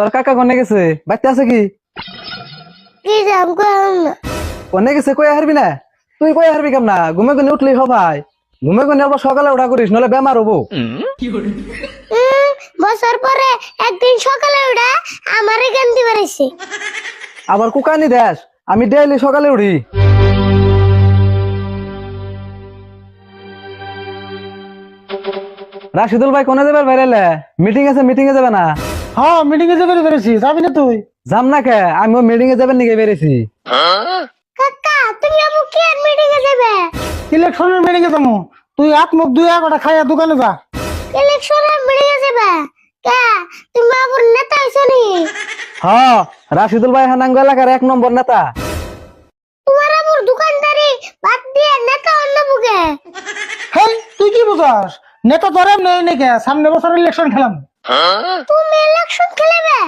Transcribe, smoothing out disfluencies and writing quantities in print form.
তোর কাকা কোনে গেছে? বাইতে আছে কি? কি যাম কম না। কোনে গেছে কই হারবি না? তুই কই হারবি কেমন না? ঘুমে গুনে উঠলেই হবাই। ঘুমে গুনে আবার সকালে উঠা করিস নলে বেমার হবো। বছর পরে একদিন সকালে উঠা আমারে গান্দি বেড়াইছে। আবার কুকানি দেশ, আমি ডেইলি সকালে উঠি। রাশিদুল ভাই কোনে যাবে বাইরে? মিটিং আছে, মিটিং এ যাবে না? হ্যাঁ মিটিং এ যাবে পেরেছি, যাবি না তুই? যাম না কে, আমিও মিটিং এ যাবেন নিকে বেরিয়েছি। কাকা তুমি আমু কি আর মিটিং এ যাবে? ইলেকশনের মিটিং এ যাবো, তুই এক মুখ দুই একটা খাইয়া দোকানে যা। ইলেকশনের মিটিং এ যাবে? কে তুমি আবার নেতা হইছো নি? হ্যাঁ, রাশিদুল ভাই হানাঙ্গ এলাকার 1 নম্বর নেতা। তোমার আবার দোকানদারি বাদ দিয়ে নেতা অন্য বুকে। হেই তুই কি বুঝাস? নেতা ধরে নেই নাকি, সামনে বছর ইলেকশন খেলাম। তুমি ইলেকশন খেলবে?